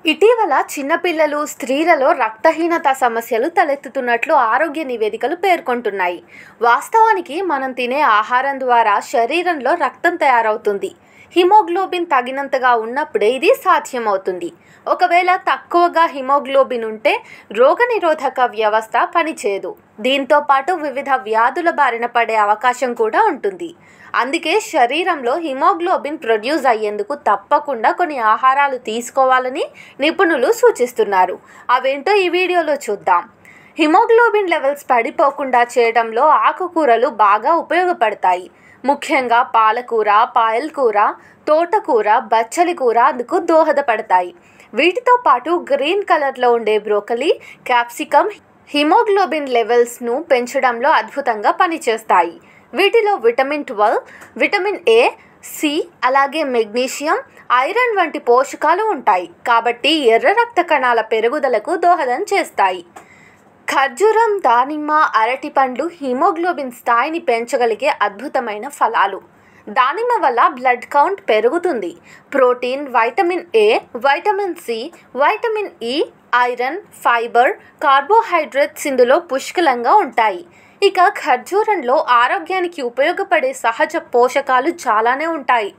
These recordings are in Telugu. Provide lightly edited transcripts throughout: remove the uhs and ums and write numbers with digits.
ఇటీవల చిన్నపిల్లలు, స్త్రీలలో రక్తహీనత సమస్యలు తలెత్తుతున్నట్లు ఆరోగ్య నివేదికలు పేర్కొంటున్నాయి. వాస్తవానికి మనం తినే ఆహారం ద్వారా శరీరంలో రక్తం తయారవుతుంది. హిమోగ్లోబిన్ తగినంతగా ఉన్నప్పుడే ఇది సాధ్యమవుతుంది. ఒకవేళ తక్కువగా హిమోగ్లోబిన్ ఉంటే రోగనిరోధక వ్యవస్థ పనిచేయదు. దీంతో పాటు వివిధ వ్యాధుల బారిన పడే అవకాశం కూడా ఉంటుంది. అందుకే శరీరంలో హిమోగ్లోబిన్ ప్రొడ్యూస్ అయ్యేందుకు తప్పకుండా కొన్ని ఆహారాలు తీసుకోవాలని నిపుణులు సూచిస్తున్నారు. అవేంటో ఈ వీడియోలో చూద్దాం. హిమోగ్లోబిన్ లెవెల్స్ పడిపోకుండా చేయడంలో ఆకుకూరలు బాగా ఉపయోగపడతాయి. ముఖ్యంగా పాలకూర, పాయల్కూర, తోటకూర, బచ్చలి కూర అందుకు దోహదపడతాయి. వీటితో పాటు గ్రీన్ కలర్లో ఉండే బ్రోకలీ, క్యాప్సికమ్ హిమోగ్లోబిన్ లెవెల్స్ను పెంచడంలో అద్భుతంగా పనిచేస్తాయి. వీటిలో విటమిన్ 12, విటమిన్ ఏ, సి, అలాగే మెగ్నీషియం, ఐరన్ వంటి పోషకాలు ఉంటాయి. కాబట్టి ఎర్ర రక్త కణాల పెరుగుదలకు దోహదం చేస్తాయి. ఖర్జూరం, దానిమ్మ, అరటిపండ్లు హిమోగ్లోబిన్ స్థాయిని పెంచగలిగే అద్భుతమైన ఫలాలు. దానిమ్మ వల్ల బ్లడ్ కౌంట్ పెరుగుతుంది. Protein, vitamin A, vitamin C, vitamin E, iron, fibre, carbohydrates ఇందులో పుష్కలంగా ఉంటాయి. ఇక ఖర్జూరంలో ఆరోగ్యానికి ఉపయోగపడే సహజ పోషకాలు చాలానే ఉంటాయి.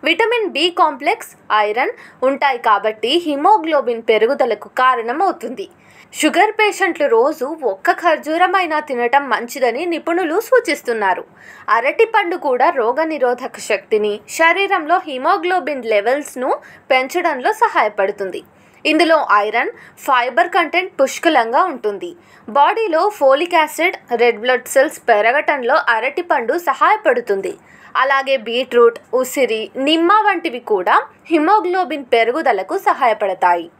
విటమిన్ బి కాంప్లెక్స్, ఐరన్ ఉంటాయి కాబట్టి హిమోగ్లోబిన్ పెరుగుదలకు కారణమవుతుంది. షుగర్ పేషెంట్లు రోజు ఒక్క ఖర్జూరమైనా తినటం మంచిదని నిపుణులు సూచిస్తున్నారు. అరటిపండు కూడా రోగనిరోధక శక్తిని, శరీరంలో హిమోగ్లోబిన్ లెవెల్స్ను పెంచడంలో సహాయపడుతుంది. ఇందులో ఐరన్, ఫైబర్ కంటెంట్ పుష్కలంగా ఉంటుంది. బాడీలో folic acid, red blood cells పెరగటంలో అరటిపండు సహాయపడుతుంది. అలాగే బీట్రూట్, ఉసిరి, నిమ్మ వంటివి కూడా హిమోగ్లోబిన్ పెరుగుదలకు సహాయపడతాయి.